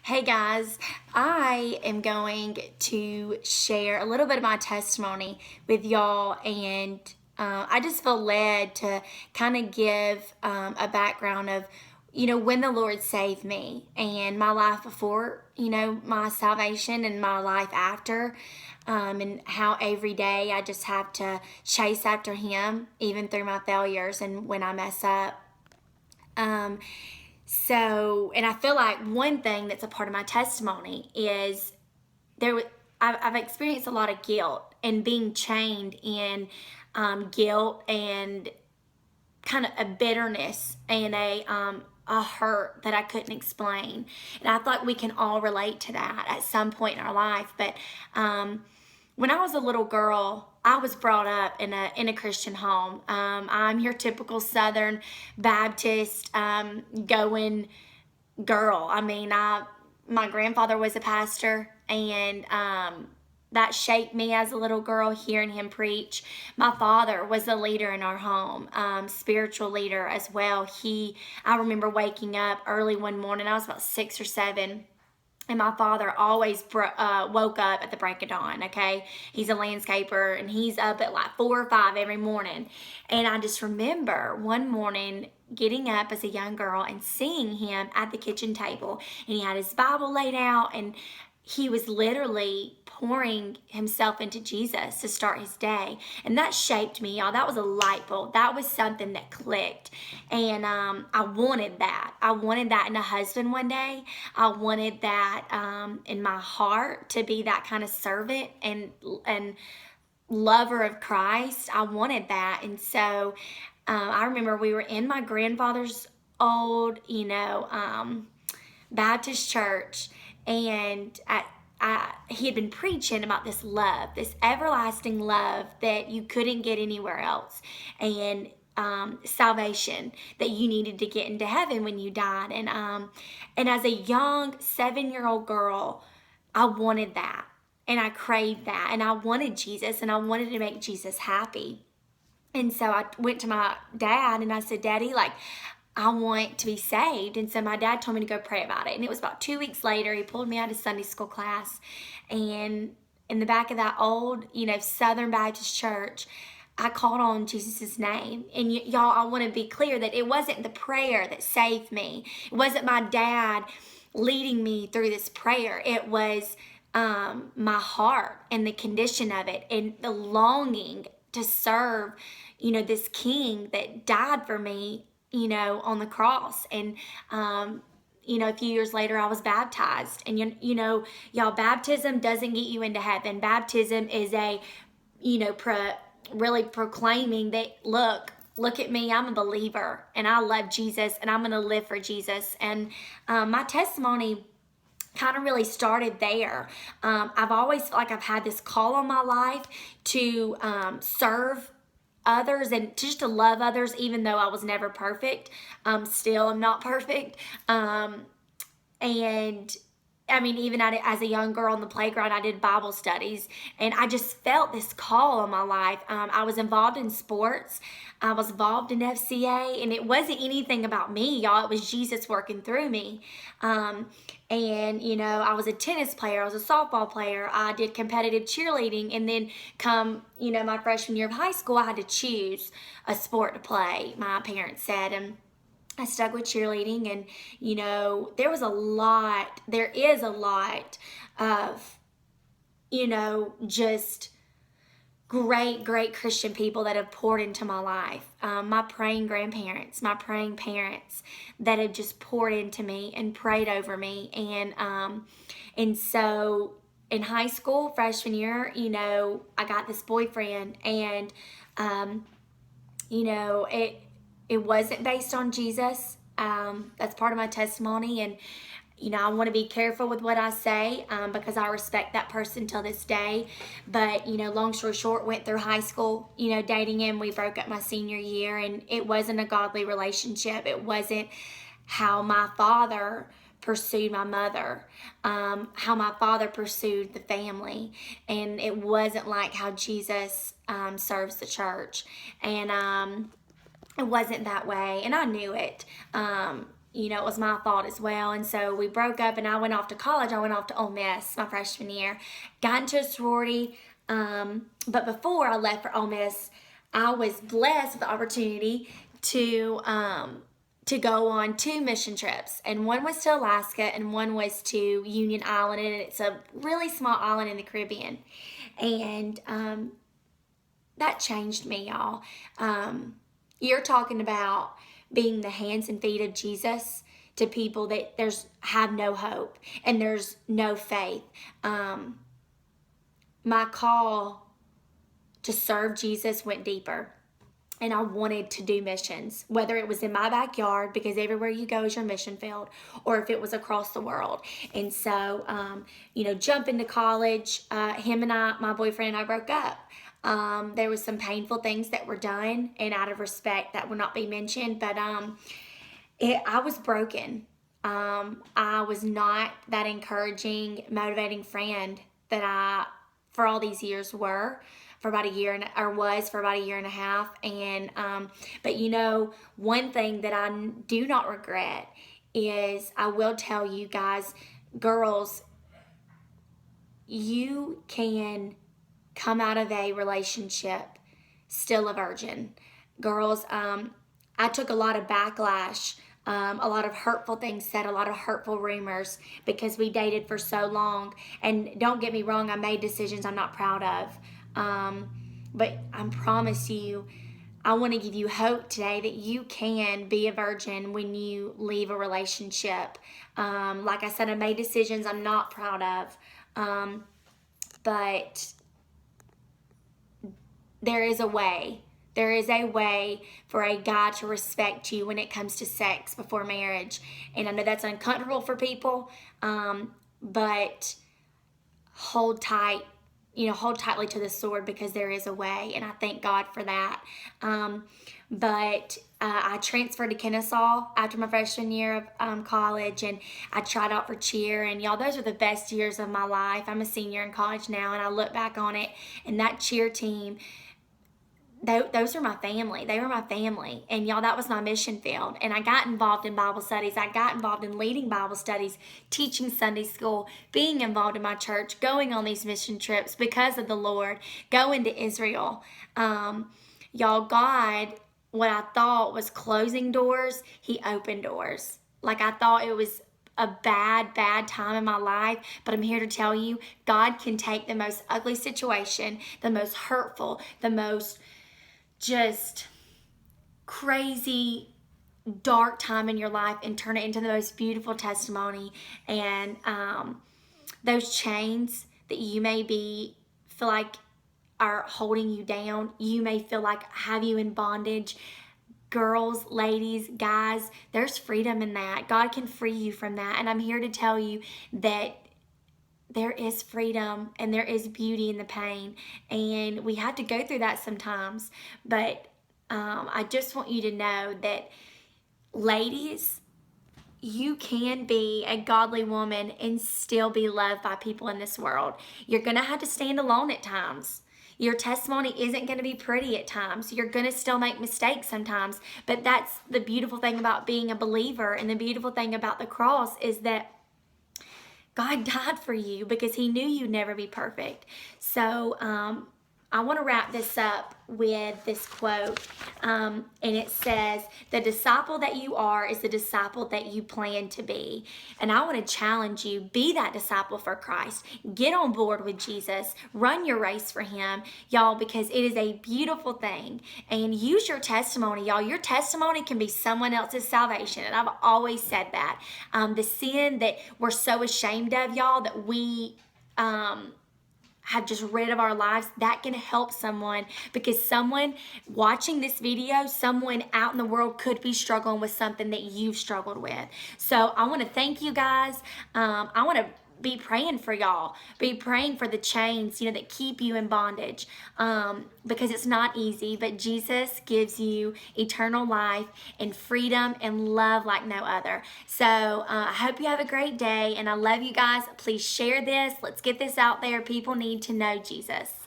Hey guys, I am going to share a little bit of my testimony with y'all, and I just feel led to kind of give a background of, when the Lord saved me and my life before, my salvation and my life after, and how every day I just have to chase after Him, even through my failures and when I mess up. Um, and I feel like one thing that's a part of my testimony is there. I've experienced a lot of guilt and being chained in guilt and kind of a bitterness and a hurt that I couldn't explain. And I thought we can all relate to that at some point in our life. But when I was a little girl, I was brought up in a Christian home. I'm your typical Southern Baptist going girl. My grandfather was a pastor, and that shaped me as a little girl, hearing him preach. My father was a leader in our home, spiritual leader as well. I remember waking up early one morning. I was about 6 or 7. And my father always woke up at the break of dawn, okay? He's a landscaper, and he's up at like 4 or 5 every morning. And I just remember one morning getting up as a young girl and seeing him at the kitchen table. And he had his Bible laid out, and he was literally pouring himself into Jesus to start his day. And that shaped me, y'all. That was a light bulb. That was something that clicked. And I wanted that. I wanted that in a husband one day. I wanted that in my heart, to be that kind of servant and lover of Christ. I wanted that. And so I remember we were in my grandfather's old, Baptist church, and he had been preaching about this love, this everlasting love that you couldn't get anywhere else, and salvation that you needed to get into heaven when you died. And as a young 7-year-old girl, I wanted that, and I craved that, and I wanted Jesus, and I wanted to make Jesus happy. And so I went to my dad and I said, Daddy, I want to be saved. And so my dad told me to go pray about it. And it was about 2 weeks later, he pulled me out of Sunday school class. And in the back of that old, Southern Baptist church, I called on Jesus' name. And y'all, I want to be clear that it wasn't the prayer that saved me. It wasn't my dad leading me through this prayer. It was my heart and the condition of it and the longing to serve, this king that died for me, on the cross. And a few years later, I was baptized. And y'all, baptism doesn't get you into heaven. Baptism is really proclaiming that, look at me, I'm a believer, and I love Jesus, and I'm going to live for Jesus. And my testimony kind of really started there. I've always felt like I've had this call on my life to serve others and just to love others, even though I was never perfect. Still, I'm not perfect. And even as a young girl on the playground, I did Bible studies, and I just felt this call on my life. I was involved in sports. I was involved in FCA, and it wasn't anything about me, y'all. It was Jesus working through me. I was a tennis player. I was a softball player. I did competitive cheerleading, and then my freshman year of high school, I had to choose a sport to play, my parents said, and I stuck with cheerleading. And there is a lot of just great Christian people that have poured into my life. My praying grandparents, my praying parents that have just poured into me and prayed over me. And so in high school, freshman year, I got this boyfriend, and it wasn't based on Jesus. That's part of my testimony. And I want to be careful with what I say because I respect that person till this day. But, long story short, went through high school, dating him. We broke up my senior year, and it wasn't a godly relationship. It wasn't how my father pursued my mother, how my father pursued the family. And it wasn't like how Jesus serves the church. And it wasn't that way, and I knew it. it was my fault as well. And so we broke up and I went off to college. I went off to Ole Miss my freshman year, got into a sorority. But before I left for Ole Miss, I was blessed with the opportunity to go on 2 mission trips, and one was to Alaska and one was to Union Island, and it's a really small island in the Caribbean. And that changed me, y'all. You're talking about being the hands and feet of Jesus to people that have no hope and there's no faith. My call to serve Jesus went deeper. And I wanted to do missions, whether it was in my backyard, because everywhere you go is your mission field, or if it was across the world. And so, jumping to college, him and my boyfriend and I broke up. There was some painful things that were done, and out of respect, that will not be mentioned. But I was broken. I was not that encouraging, motivating friend that I, for all these years, were. For about a year for about a year and a half. And but one thing that I do not regret is, I will tell you guys, girls, you can come out of a relationship still a virgin. Girls, I took a lot of backlash, a lot of hurtful things said, a lot of hurtful rumors, because we dated for so long. And don't get me wrong, I made decisions I'm not proud of. But I promise you, I want to give you hope today that you can be a virgin when you leave a relationship. Like I said, I made decisions I'm not proud of. But there is a way. There is a way for a guy to respect you when it comes to sex before marriage. And I know that's uncomfortable for people, but hold tight. Hold tightly to the sword, because there is a way, and I thank God for that. But I transferred to Kennesaw after my freshman year of college, and I tried out for cheer, and y'all, those are the best years of my life. I'm a senior in college now, and I look back on it, and that cheer team, those are my family. They were my family. And y'all, that was my mission field. And I got involved in Bible studies. I got involved in leading Bible studies, teaching Sunday school, being involved in my church, going on these mission trips because of the Lord, going to Israel. Y'all, God, what I thought was closing doors, He opened doors. Like, I thought it was a bad time in my life, but I'm here to tell you, God can take the most ugly situation, the most hurtful, the most just crazy, dark time in your life, and turn it into the most beautiful testimony. And those chains that you may feel like are holding you down, you may feel like have you in bondage. Girls, ladies, guys, there's freedom in that. God can free you from that. And I'm here to tell you that there is freedom and there is beauty in the pain, and we have to go through that sometimes. But I just want you to know that, ladies, you can be a godly woman and still be loved by people in this world. You're going to have to stand alone at times. Your testimony isn't going to be pretty at times. You're going to still make mistakes sometimes. But that's the beautiful thing about being a believer, and the beautiful thing about the cross is that God died for you because He knew you'd never be perfect. So I want to wrap this up with this quote, and it says, "The disciple that you are is the disciple that you plan to be." And I want to challenge you, be that disciple for Christ. Get on board with Jesus. Run your race for Him, y'all, because it is a beautiful thing. And use your testimony, y'all. Your testimony can be someone else's salvation, and I've always said that. The sin that we're so ashamed of, y'all, that we have just rid of our lives, that can help someone, because someone watching this video, someone out in the world could be struggling with something that you've struggled with. So I want to thank you guys. I want to be praying for y'all. Be praying for the chains, that keep you in bondage, because it's not easy, but Jesus gives you eternal life and freedom and love like no other. So I hope you have a great day, and I love you guys. Please share this. Let's get this out there. People need to know Jesus.